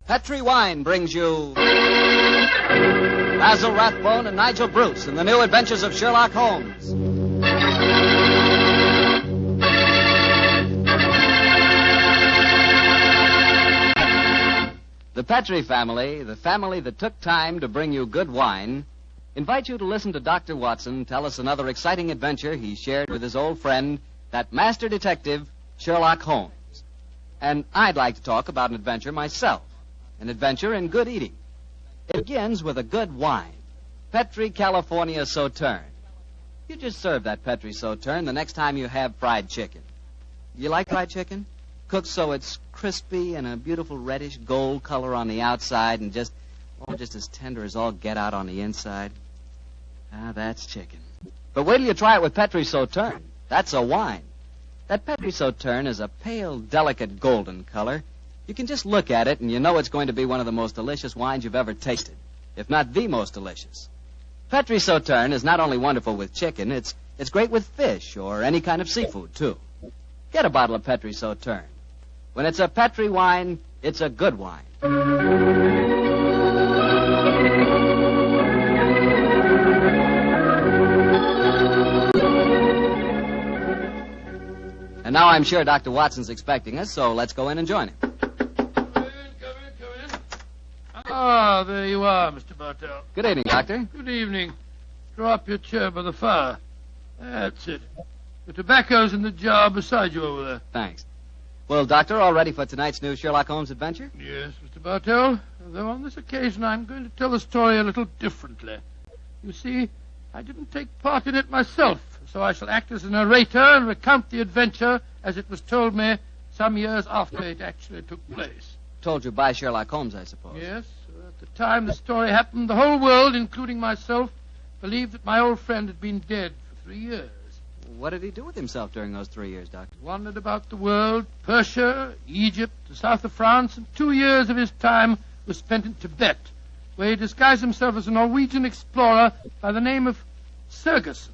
Petri Wine brings you Basil Rathbone and Nigel Bruce in the new adventures of Sherlock Holmes. The Petri family, the family that took time to bring you good wine, invite you to listen to Dr. Watson tell us another exciting adventure he shared with his old friend, that master detective, Sherlock Holmes. And I'd like to talk about an adventure myself, an adventure in good eating. It begins with a good wine, Petri California Sauterne. You just serve that Petri Sauterne the next time you have fried chicken. You like fried chicken? Cooked so it's crispy and a beautiful reddish gold color on the outside and just as tender as all get out on the inside. Ah, that's chicken. But wait till you try it with Petri Sauterne. That's a wine. That Petri Sauterne is a pale, delicate golden color. You can just look at it and you know it's going to be one of the most delicious wines you've ever tasted, if not the most delicious. Petri Sauterne is not only wonderful with chicken, it's great with fish or any kind of seafood, too. Get a bottle of Petri Sauterne. When it's a Petri wine, it's a good wine. And now I'm sure Dr. Watson's expecting us, so let's go in and join him. Come in. Ah, there you are, Mr. Bartell. Good evening, Doctor. Good evening. Draw up your chair by the fire. That's it. The tobacco's in the jar beside you over there. Thanks. Well, Doctor, all ready for tonight's new Sherlock Holmes adventure? Yes, Mr. Bartell. Though on this occasion I'm going to tell the story a little differently. You see, I didn't take part in it myself, so I shall act as a narrator and recount the adventure as it was told me some years after it actually took place. Told you by Sherlock Holmes, I suppose. Yes. At the time the story happened, the whole world, including myself, believed that my old friend had been dead for 3 years. What did he do with himself during those 3 years, Doctor? Wandered about the world, Persia, Egypt, the south of France, and 2 years of his time was spent in Tibet, where he disguised himself as a Norwegian explorer by the name of Sergerson,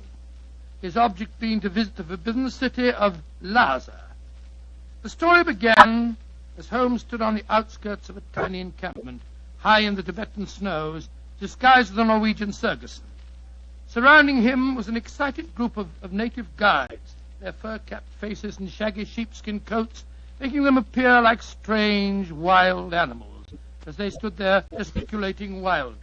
his object being to visit the forbidden city of Lhasa. The story began as Holmes stood on the outskirts of a tiny encampment, high in the Tibetan snows, disguised as a Norwegian Sergerson. Surrounding him was an excited group of native guides, their fur-capped faces and shaggy sheepskin coats making them appear like strange, wild animals as they stood there gesticulating wildly.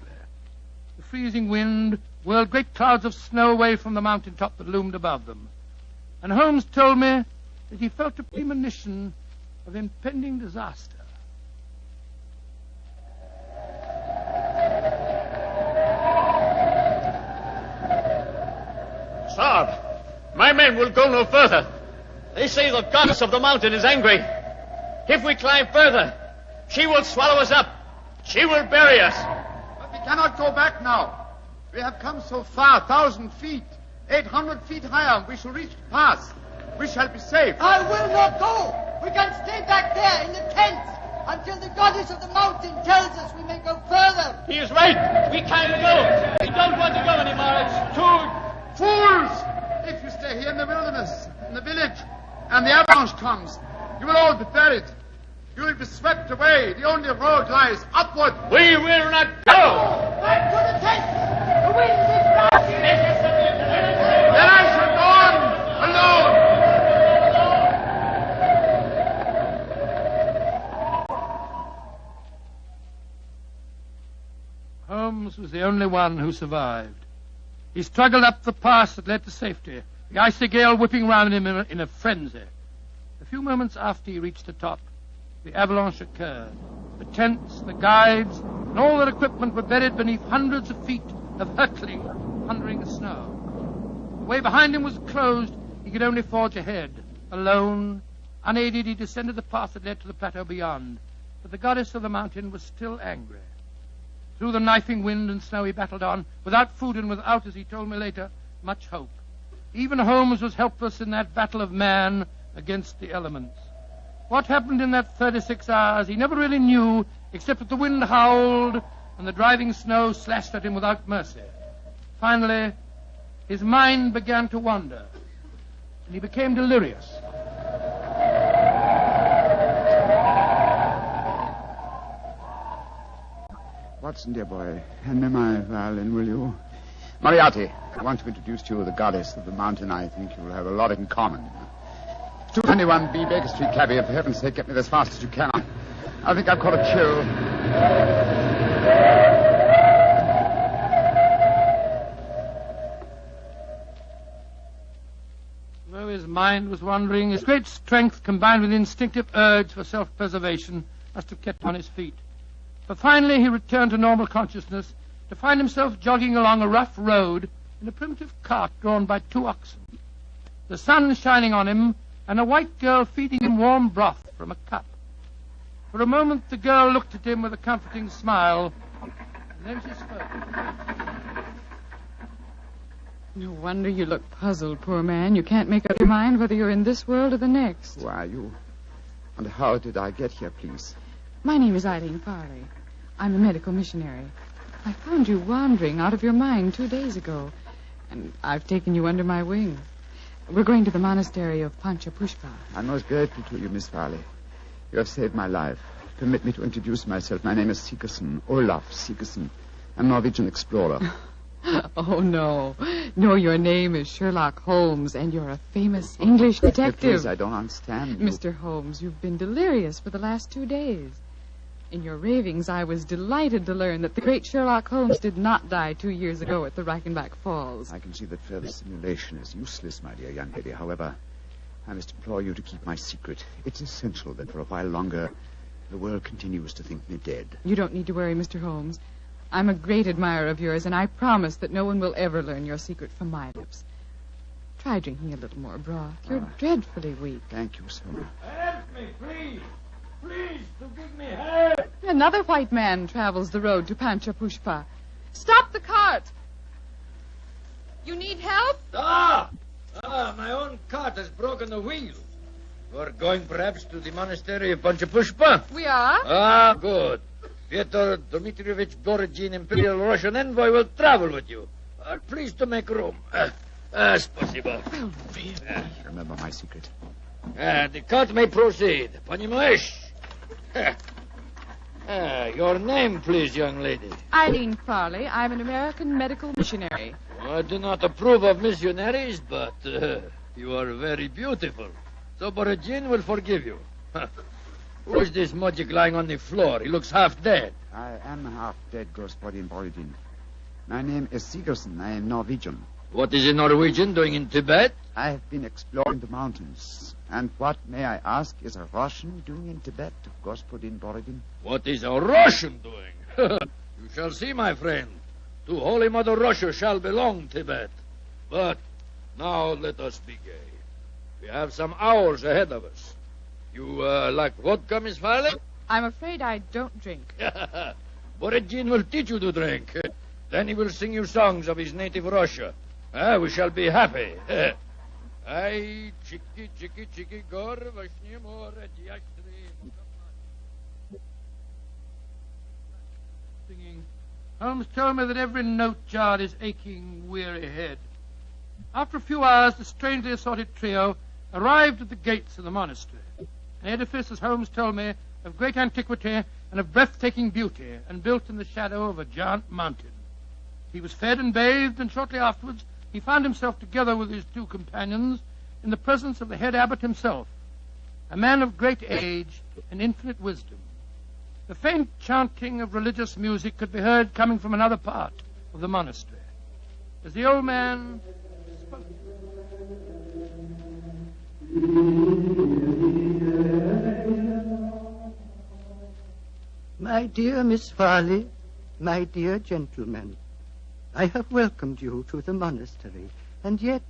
The freezing wind whirled great clouds of snow away from the mountaintop that loomed above them. And Holmes told me that he felt a premonition of impending disaster. Sir, my men will go no further. They say the goddess of the mountain is angry. If we climb further, she will swallow us up. She will bury us. But we cannot go back now. We have come so far, 1,000 feet, 800 feet higher. We shall reach the pass. We shall be safe. I will not go. We can stay back there in the tents until the goddess of the mountain tells us we may go further. He is right. We can't go. We don't want to go anymore. It's too... Fools! If you stay here in the wilderness, in the village, and the avalanche comes, you will all be buried. You will be swept away. The only road lies upward. We will not go! Back to the tent! The wind is rising! Then I shall go on alone. Holmes was the only one who survived. He struggled up the pass that led to safety, the icy gale whipping round him in a frenzy. A few moments after he reached the top, the avalanche occurred. The tents, the guides, and all their equipment were buried beneath hundreds of feet of hurtling, thundering snow. The way behind him was closed. He could only forge ahead. Alone, unaided, he descended the path that led to the plateau beyond. But the goddess of the mountain was still angry. Through the knifing wind and snow he battled on, without food and without, as he told me later, much hope. Even Holmes was helpless in that battle of man against the elements. What happened in that 36 hours he never really knew, except that the wind howled and the driving snow slashed at him without mercy. Finally, his mind began to wander, and he became delirious. Watson, dear boy, hand me my violin, will you? Moriarty, I want to introduce to you the goddess of the mountain. I think you will have a lot in common. 221B Baker Street, cabby. For heaven's sake, get me there as fast as you can. I think I've caught a chill. Though his mind was wandering, his great strength combined with instinctive urge for self-preservation must have kept on his feet. But finally he returned to normal consciousness to find himself jogging along a rough road in a primitive cart drawn by 2 oxen. The sun shining on him, and a white girl feeding him warm broth from a cup. For a moment the girl looked at him with a comforting smile, and then she spoke. No wonder you look puzzled, poor man. You can't make up your mind whether you're in this world or the next. Who are you? And how did I get here, please? My name is Eileen Farley. I'm a medical missionary. I found you wandering out of your mind 2 days ago, and I've taken you under my wing. We're going to the monastery of Panchapushpa. I'm most grateful to you, Miss Farley. You have saved my life. Permit me to introduce myself. My name is Sigerson, Olaf Sigerson. I'm a Norwegian explorer. Oh, no. No, your name is Sherlock Holmes, and you're a famous English detective. Please, I don't understand you. Mr. Holmes, you've been delirious for the last 2 days. In your ravings, I was delighted to learn that the great Sherlock Holmes did not die 2 years ago at the Reichenbach Falls. I can see that further simulation is useless, my dear young lady. However, I must implore you to keep my secret. It's essential that for a while longer the world continues to think me dead. You don't need to worry, Mr. Holmes. I'm a great admirer of yours, and I promise that no one will ever learn your secret from my lips. Try drinking a little more broth. You're dreadfully weak. Thank you so much. Help me, please. Please, to give me help. Another white man travels the road to Panchapushpa. Stop the cart! You need help? My own cart has broken the wheel. You're going perhaps to the monastery of Panchapushpa? We are? Good. Fyodor Dmitrievich Borodin, Imperial Russian envoy, will travel with you. Please to make room. Спасибо. Well, really? Remember my secret. The cart may proceed. Понимаешь? Your name, please, young lady. Eileen Farley. I'm an American medical missionary. I do not approve of missionaries, but you are very beautiful. So Borodin will forgive you. Who is this mujik lying on the floor? He looks half dead. I am half dead, Господин Borodin. My name is Sigerson. I am Norwegian. What is a Norwegian doing in Tibet? I have been exploring the mountains. And what, may I ask, is a Russian doing in Tibet, Господин Borodin? What is a Russian doing? You shall see, my friend. To Holy Mother Russia shall belong Tibet. But now let us be gay. We have some hours ahead of us. You like vodka, Miss Farley? I'm afraid I don't drink. Borodin will teach you to drink. Then he will sing you songs of his native Russia. We shall be happy. Ay, chiki, chiki, chiki, gor, vashni, more, Singing. Holmes told me that every note jarred his aching, weary head. After a few hours, the strangely assorted trio arrived at the gates of the monastery. An edifice, as Holmes told me, of great antiquity and of breathtaking beauty, and built in the shadow of a giant mountain. He was fed and bathed, and shortly afterwards he found himself together with his 2 companions in the presence of the head abbot himself, a man of great age and infinite wisdom. The faint chanting of religious music could be heard coming from another part of the monastery. As the old man spoke, My dear Miss Farley, my dear gentlemen, I have welcomed you to the monastery, and yet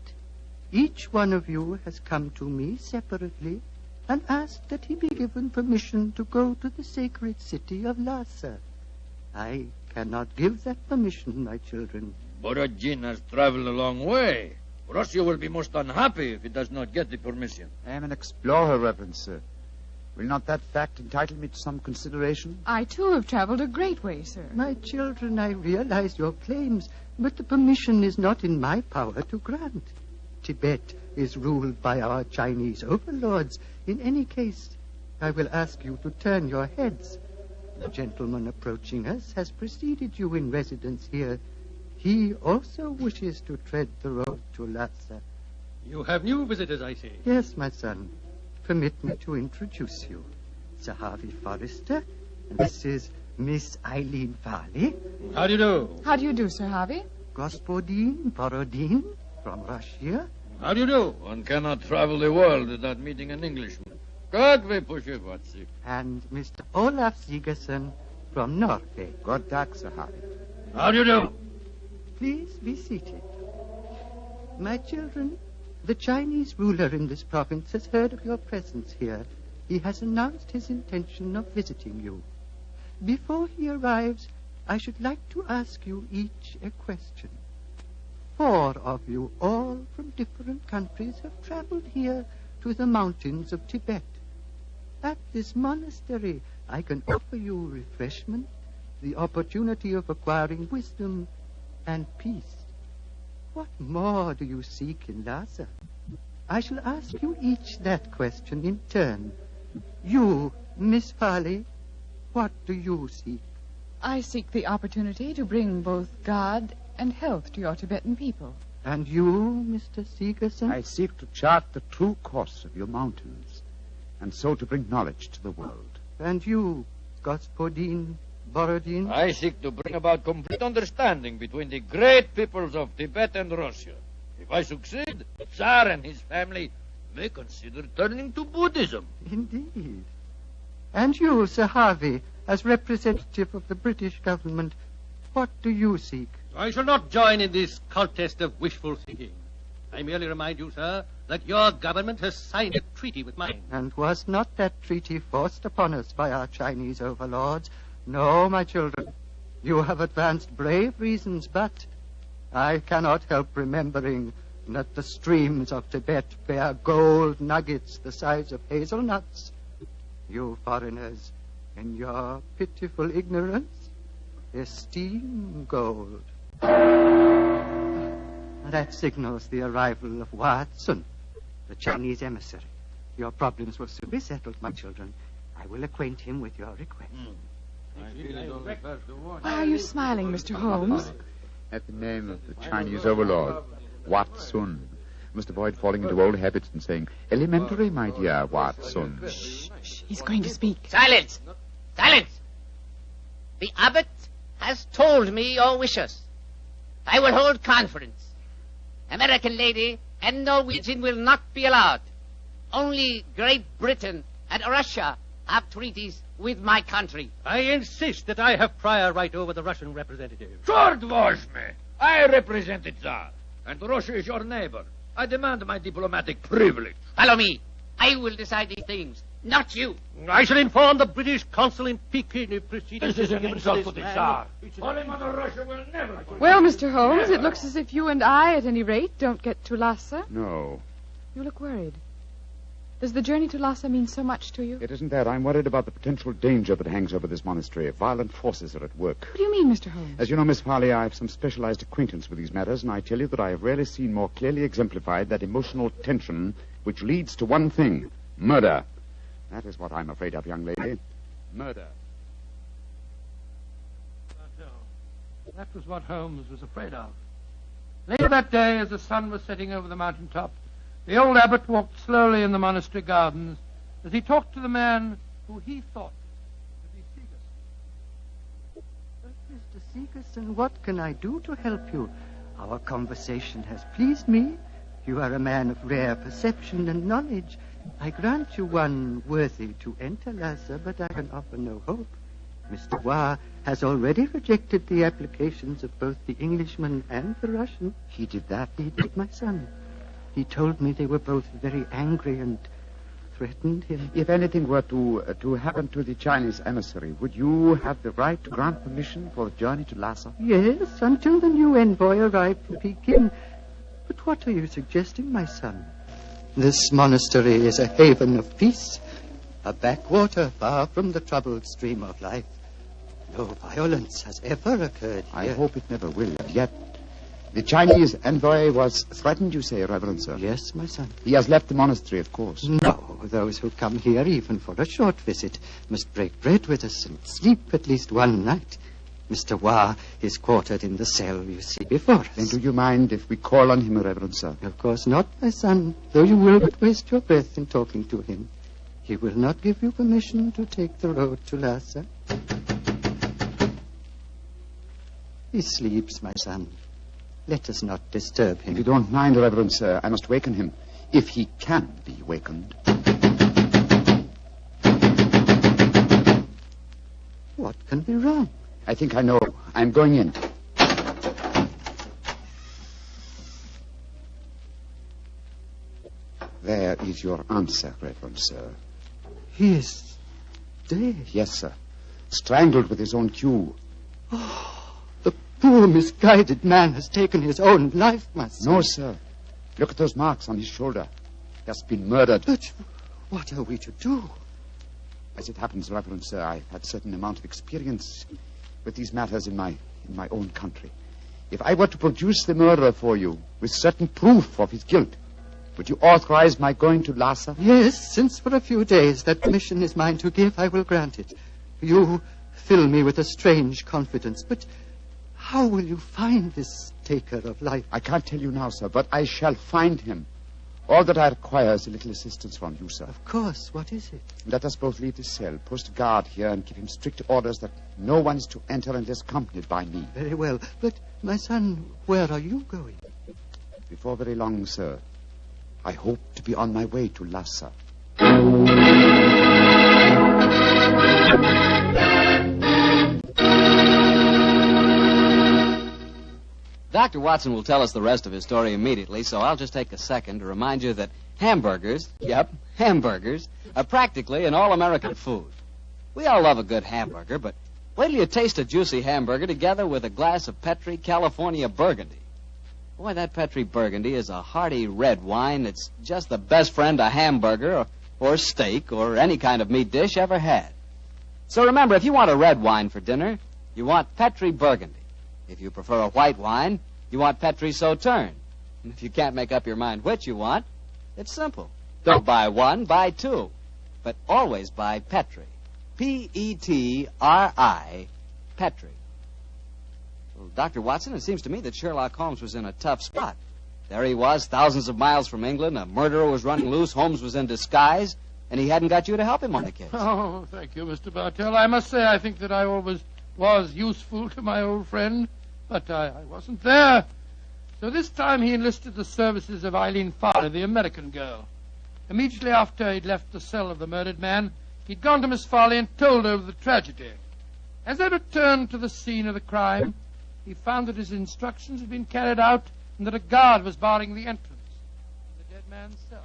each one of you has come to me separately and asked that he be given permission to go to the sacred city of Lhasa. I cannot give that permission, my children. Borodin has traveled a long way. Russia will be most unhappy if he does not get the permission. I am an explorer, Reverend Sir. Will not that fact entitle me to some consideration? I, too, have traveled a great way, sir. My children, I realize your claims, but the permission is not in my power to grant. Tibet is ruled by our Chinese overlords. In any case, I will ask you to turn your heads. The gentleman approaching us has preceded you in residence here. He also wishes to tread the road to Lhasa. You have new visitors, I see. Yes, my son. Permit me to introduce you. Sir Harvey Forrester, and this is Miss Eileen Farley. How do you do? How do you do, Sir Harvey? Gospodin Borodin from Russia. How do you do? One cannot travel the world without meeting an Englishman. Как вы поживаете? And Mr. Olaf Sigerson from Norway. God dag, Sir Harvey. How do you do? Please be seated. My children, the Chinese ruler in this province has heard of your presence here. He has announced his intention of visiting you. Before he arrives, I should like to ask you each a question. 4 of you, all from different countries, have traveled here to the mountains of Tibet. At this monastery, I can offer you refreshment, the opportunity of acquiring wisdom and peace. What more do you seek in Lhasa? I shall ask you each that question in turn. You, Miss Farley, what do you seek? I seek the opportunity to bring both God and health to your Tibetan people. And you, Mr. Sigerson? I seek to chart the true course of your mountains, and so to bring knowledge to the world. And you, Gospodin Borodin? I seek to bring about complete understanding between the great peoples of Tibet and Russia. If I succeed, the Tsar and his family may consider turning to Buddhism. Indeed. And you, Sir Harvey, as representative of the British government, what do you seek? I shall not join in this contest of wishful thinking. I merely remind you, sir, that your government has signed a treaty with mine. And was not that treaty forced upon us by our Chinese overlords? No, my children. You have advanced brave reasons, but I cannot help remembering that the streams of Tibet bear gold nuggets the size of hazelnuts. You foreigners, in your pitiful ignorance, esteem gold. That signals the arrival of Watson, the Chinese emissary. Your problems will soon be settled, my children. I will acquaint him with your request. Why are you smiling, Mr. Holmes? At the name of the Chinese overlord, Watson. Mr. Boyd falling into old habits and saying, "Elementary, my dear Watson." Shh. He's going to speak. Silence! Silence! The abbot has told me your wishes. I will hold conference. American lady and Norwegian will not be allowed. Only Great Britain and Russia have treaties with my country. I insist that I have prior right over the Russian representative. Short wash me. I represent the Tsar, and Russia is your neighbor. I demand my diplomatic privilege. Follow me. I will decide these things, not you. I shall inform the British consul in Peking if proceedings... This is an insult to the Tsar. Holy Mother Russia will never... Well, Mr. Holmes, it looks as if you and I, at any rate, don't get to Lhasa. No, You look worried. Does the journey to Lhasa mean so much to you? it isn't that. I'm worried about the potential danger that hangs over this monastery. Violent forces are at work. What do you mean, Mr. Holmes? As you know, Miss Farley, I have some specialized acquaintance with these matters, and I tell you that I have rarely seen more clearly exemplified that emotional tension which leads to one thing: murder. That is what I'm afraid of, young lady. Murder. That was what Holmes was afraid of. Later that day, as the sun was setting over the mountaintop, the old abbot walked slowly in the monastery gardens as he talked to the man who he thought to be Sigerson. Mr. Sigerson, what can I do to help you? Our conversation has pleased me. You are a man of rare perception and knowledge. I grant you one worthy to enter Lhasa, but I can offer no hope. Mr. Wa has already rejected the applications of both the Englishman and the Russian. He did that? He did, my son. He told me they were both very angry and threatened him. If anything were to happen to the Chinese emissary, would you have the right to grant permission for the journey to Lhasa? Yes, until the new envoy arrived from Peking. But what are you suggesting, my son? This monastery is a haven of peace, a backwater far from the troubled stream of life. No violence has ever occurred here. I hope it never will. Yet, the Chinese envoy was threatened, you say, Reverend Sir? Yes, my son. He has left the monastery, of course. No. those who come here, even for a short visit, must break bread with us and sleep at least one night. Mr. Wah is quartered in the cell you see before us. Then do you mind if we call on him, Reverend Sir? Of course not, my son, though you will but waste your breath in talking to him. He will not give you permission to take the road to Lhasa. He sleeps, my son. Let us not disturb him. If you don't mind, Reverend Sir, I must waken him, if he can be wakened. What can be wrong? I think I know. I'm going in. There is your answer, Reverend Sir. He is dead. Yes, sir. Strangled with his own cue. Oh, the poor misguided man has taken his own life, my son. No, sir. Look at those marks on his shoulder. He has been murdered. But what are we to do? As it happens, Reverend Sir, I've had a certain amount of experience with these matters in my own country. If I were to produce the murderer for you with certain proof of his guilt, would you authorize my going to Lhasa? Yes, since for a few days that permission is mine to give, I will grant it. You fill me with a strange confidence, but how will you find this taker of life? I can't tell you now, sir, but I shall find him. All that I require is a little assistance from you, sir. Of course. What is it? Let us both leave the cell, post a guard here, and give him strict orders that no one is to enter unless accompanied by me. Very well. But, my son, where are you going? Before very long, sir, I hope to be on my way to Lhasa. Dr. Watson will tell us the rest of his story immediately, so I'll just take a second to remind you that hamburgers, hamburgers, are practically an all-American food. We all love a good hamburger, but wait till you taste a juicy hamburger together with a glass of Petri California Burgundy. Boy, that Petri Burgundy is a hearty red wine that's just the best friend a hamburger or steak or any kind of meat dish ever had. So remember, if you want a red wine for dinner, you want Petri Burgundy. If you prefer a white wine, you want Petri Sauterne. And if you can't make up your mind which you want, it's simple. Don't buy one, buy two. But always buy Petri. Petri, Petri. Well, Dr. Watson, it seems to me that Sherlock Holmes was in a tough spot. There he was, thousands of miles from England. A murderer was running loose. Holmes was in disguise. And he hadn't got you to help him on the case. Oh, thank you, Mr. Bartell. I must say I think that I always was useful to my old friend. But I wasn't there. So this time he enlisted the services of Eileen Farley, the American girl. Immediately after he'd left the cell of the murdered man, he'd gone to Miss Farley and told her of the tragedy. As they returned to the scene of the crime, he found that his instructions had been carried out and that a guard was barring the entrance to the dead man's cell.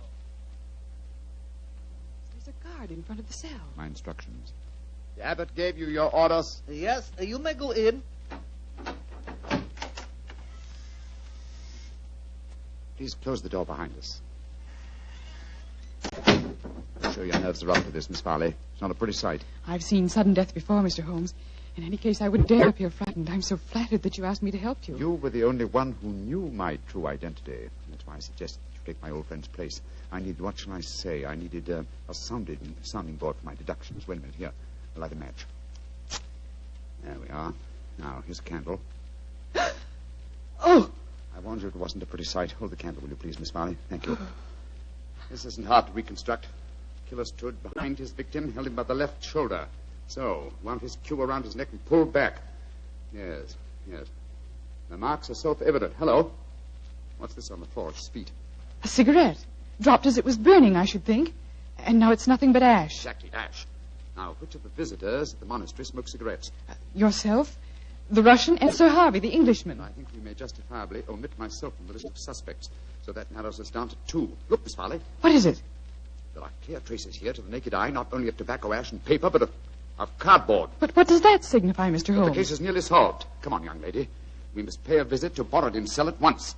There's a guard in front of the cell. My instructions. The abbot gave you your orders. Yes, you may go in. Please close the door behind us. I'm sure your nerves are up to this, Miss Farley. It's not a pretty sight. I've seen sudden death before, Mr. Holmes. In any case, I wouldn't dare appear frightened. I'm so flattered that you asked me to help you. You were the only one who knew my true identity. That's why I suggested you take my old friend's place. I needed, what shall I say? I needed a sounding board for my deductions. Wait a minute, here. I'll light a match. There we are. Now, here's a candle. Oh! I warned you it wasn't a pretty sight. Hold the candle, will you please, Miss Farley? Thank you. This isn't hard to reconstruct. Killer stood behind his victim, held him by the left shoulder. So, wound his cue around his neck and pulled back. Yes. The marks are self-evident. Hello. What's this on the floor at his feet? A cigarette. Dropped as it was burning, I should think. And now it's nothing but ash. Exactly, ash. Now, which of the visitors at the monastery smoke cigarettes? Yourself, the Russian, and Sir Harvey, the Englishman. I think we may justifiably omit myself from the list of suspects. So that narrows us down to two. Look, Miss Farley. What is it? There are clear traces here to the naked eye, not only of tobacco ash and paper, but of cardboard. But what does that signify, Mr. Holmes? The case is nearly solved. Come on, young lady. We must pay a visit to Borodin's cell at once.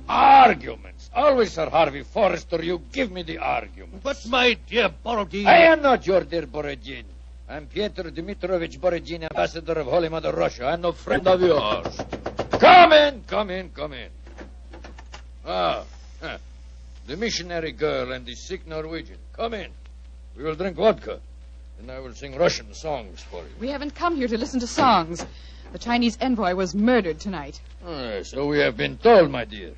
Arguments. Always, Sir Harvey Forrester, you give me the argument. But, my dear Borodin... I am not your dear Borodin. I'm Pyotr Dmitrovich Borodin, ambassador of Holy Mother Russia, and a friend of yours. Come in. The missionary girl and the sick Norwegian. Come in. We will drink vodka, and I will sing Russian songs for you. We haven't come here to listen to songs. The Chinese envoy was murdered tonight. So we have been told, my dear.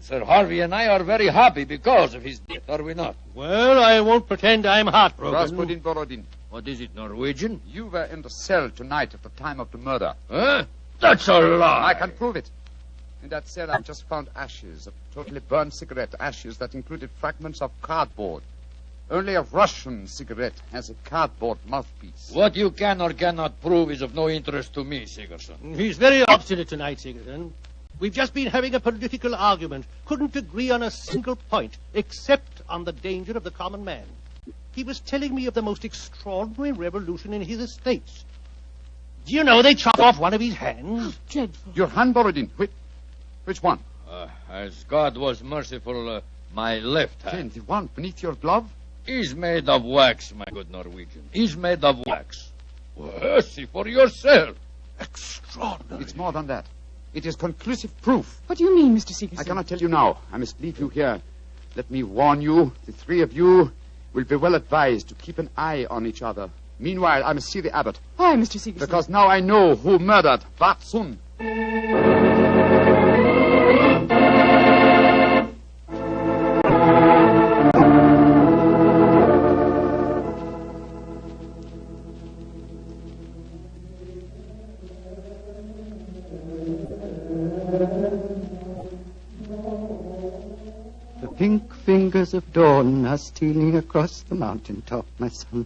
Sir Harvey and I are very happy because of his death, are we not? Well, I won't pretend I'm heartbroken. Rasputin Borodin, What is it, Norwegian? you were in the cell tonight at the time of the murder. Huh? That's a lie. I can prove it. In that cell, I've just found ashes of totally burned cigarette ashes that included fragments of cardboard. Only a Russian cigarette has a cardboard mouthpiece. What you can or cannot prove is of no interest to me, Sigerson. He's very obstinate tonight, Sigerson. We've just been having a political argument. Couldn't agree on a single point, except on the danger of the common man. He was telling me of the most extraordinary revolution in his estates. Do you know they chop off one of his hands? Dreadful. Your hand, Borodin. Which one? As God was merciful, my left hand. The one beneath your glove? Is made of wax, my good Norwegian. Is made of wax. Well, see for yourself. Extraordinary. It's more than that. It is conclusive proof. What do you mean, Mr. Sigerson? I cannot tell you now. I must leave you here. Let me warn you, the three of you will be well advised to keep an eye on each other. Meanwhile, I must see the abbot. Why, Mr. Sigerson? Because now I know who murdered Vatsun. The pink fingers of dawn are stealing across the mountaintop, my son.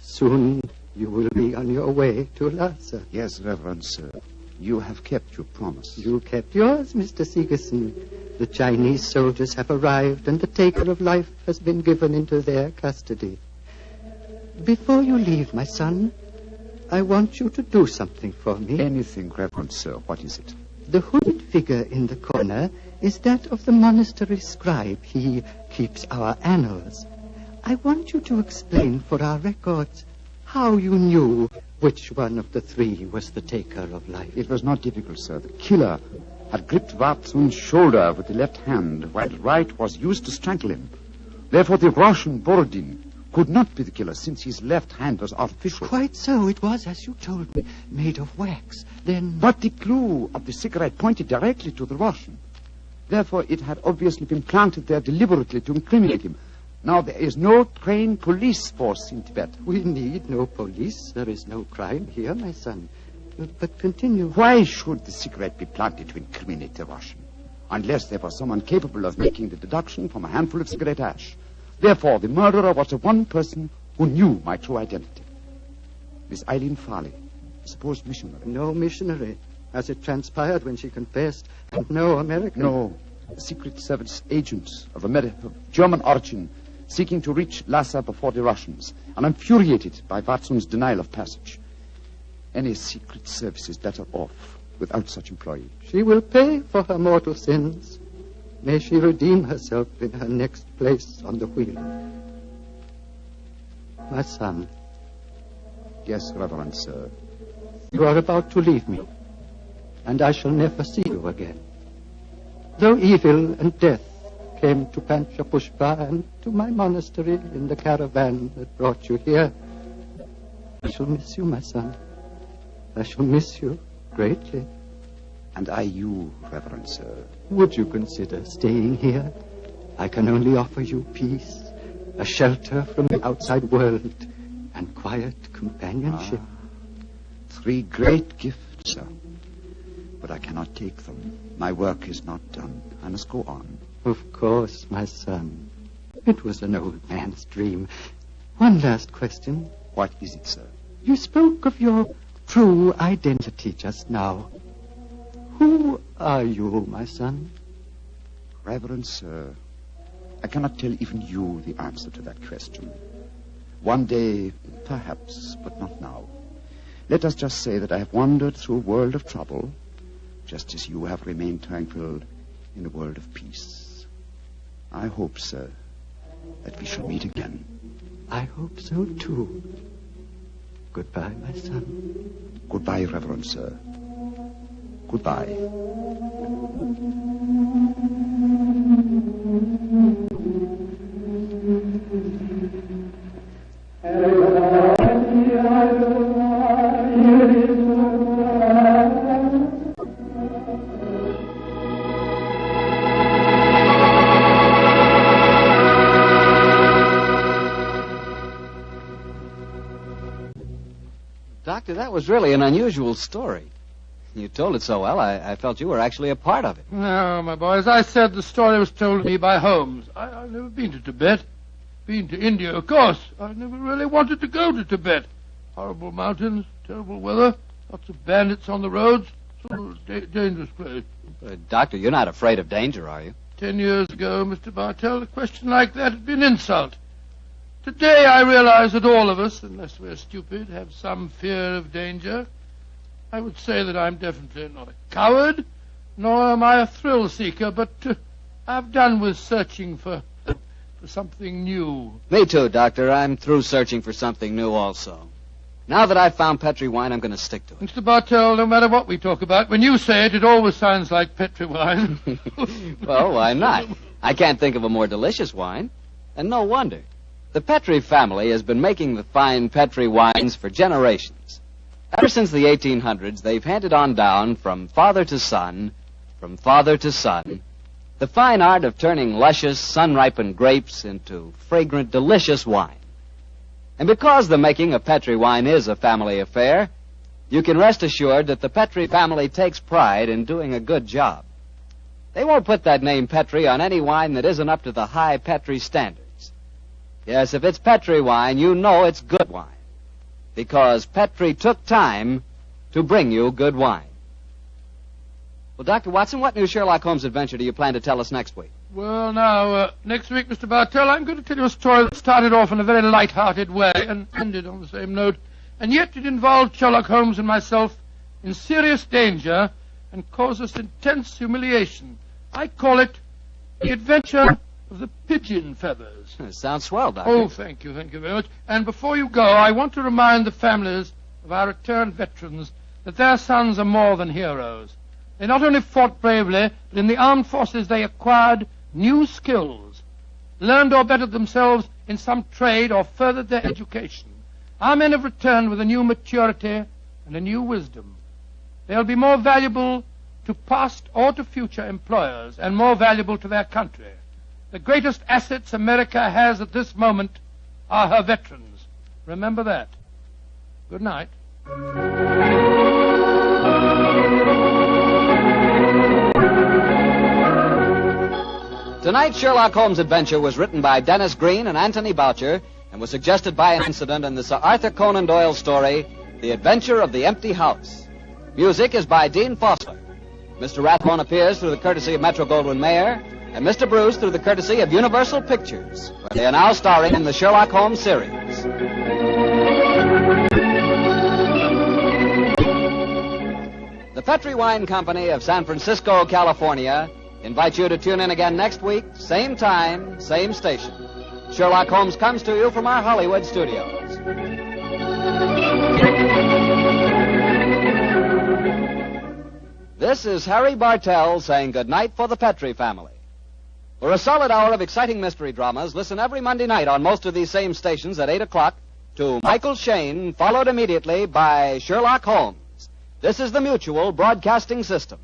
Soon you will be on your way to Lhasa. Yes, Reverend Sir. You have kept your promise. You kept yours, Mr. Sigerson. The Chinese soldiers have arrived, and the taker of life has been given into their custody. Before you leave, my son, I want you to do something for me. Anything, Reverend Sir. What is it? The hooded figure in the corner is that of the monastery scribe. He keeps our annals. I want you to explain for our records how you knew which one of the three was the taker of life. It was not difficult, sir. The killer had gripped Vatsun's shoulder with the left hand, while the right was used to strangle him. Therefore, the Russian Borodin could not be the killer, since his left hand was artificial. Quite so. It was, as you told me, made of wax. Then... But the clue of the cigarette pointed directly to the Russian. Therefore, it had obviously been planted there deliberately to incriminate him. Now, there is no trained police force in Tibet. We need no police. There is no crime here, my son. But continue. Why should the cigarette be planted to incriminate the Russian? Unless there was someone capable of making the deduction from a handful of cigarette ash. Therefore, the murderer was the one person who knew my true identity. Miss Eileen Farley, supposed missionary. No missionary, as it transpired when she confessed, and no American. No, a Secret Service agent of German origin, seeking to reach Lhasa before the Russians, and infuriated by Vatsun's denial of passage. Any Secret Service is better off without such employee. She will pay for her mortal sins. May she redeem herself in her next place on the wheel. My son. Yes, Reverend Sir. You are about to leave me, and I shall never see you again. Though evil and death came to Panchapushpa and to my monastery in the caravan that brought you here, I shall miss you, my son. I shall miss you greatly. And I you, Reverend Sir. Would you consider staying here? I can only offer you peace, a shelter from the outside world, and quiet companionship. 3 great gifts, sir. But I cannot take them. My work is not done. I must go on. Of course, my son. It was an old man's dream. One last question. What is it, sir? You spoke of your true identity just now. Who are you, my son? Reverend Sir, I cannot tell even you the answer to that question. One day, perhaps, but not now. Let us just say that I have wandered through a world of trouble, just as you have remained tranquil in a world of peace. I hope, sir, that we shall meet again. I hope so, too. Goodbye, my son. Goodbye, Reverend Sir. Goodbye. Doctor, that was really an unusual story. You told it so well, I felt you were actually a part of it. No, my boy, as I said, the story was told to me by Holmes. I've never been to Tibet. Been to India, of course. I never really wanted to go to Tibet. Horrible mountains, terrible weather, lots of bandits on the roads. Sort of a dangerous place. Doctor, you're not afraid of danger, are you? 10 years ago, Mr. Bartell, a question like that had been an insult. Today I realize that all of us, unless we're stupid, have some fear of danger. I would say that I'm definitely not a coward, nor am I a thrill seeker, but I've done with searching for something new. Me too, Doctor. I'm through searching for something new also. Now that I've found Petri wine, I'm going to stick to it. Mr. Bartell, no matter what we talk about, when you say it, it always sounds like Petri wine. Well, why not? I can't think of a more delicious wine. And no wonder. The Petri family has been making the fine Petri wines for generations. Ever since the 1800s, they've handed on down from father to son, the fine art of turning luscious, sun-ripened grapes into fragrant, delicious wine. And because the making of Petri wine is a family affair, you can rest assured that the Petri family takes pride in doing a good job. They won't put that name Petri on any wine that isn't up to the high Petri standards. Yes, if it's Petri wine, you know it's good wine. Because Petri took time to bring you good wine. Well, Dr. Watson, what new Sherlock Holmes adventure do you plan to tell us next week? Well, now, next week, Mr. Bartell, I'm going to tell you a story that started off in a very light-hearted way and ended on the same note. And yet it involved Sherlock Holmes and myself in serious danger and caused us intense humiliation. I call it The Adventure of the Pigeon Feathers. Sounds swell, Doctor. Oh, thank you very much. And before you go, I want to remind the families of our returned veterans that their sons are more than heroes. They not only fought bravely, but in the armed forces they acquired new skills, learned or bettered themselves in some trade or furthered their education. Our men have returned with a new maturity and a new wisdom. They'll be more valuable to past or to future employers and more valuable to their country. The greatest assets America has at this moment are her veterans. Remember that. Good night. Tonight's Sherlock Holmes adventure was written by Dennis Green and Anthony Boucher and was suggested by an incident in the Sir Arthur Conan Doyle story, The Adventure of the Empty House. Music is by Dean Foster. Mr. Rathbone appears through the courtesy of Metro-Goldwyn-Mayer, and Mr. Bruce through the courtesy of Universal Pictures, where they are now starring in the Sherlock Holmes series. The Petri Wine Company of San Francisco, California, invites you to tune in again next week, same time, same station. Sherlock Holmes comes to you from our Hollywood studios. This is Harry Bartell saying goodnight for the Petri family. For a solid hour of exciting mystery dramas, listen every Monday night on most of these same stations at 8 o'clock to Michael Shayne, followed immediately by Sherlock Holmes. This is the Mutual Broadcasting System.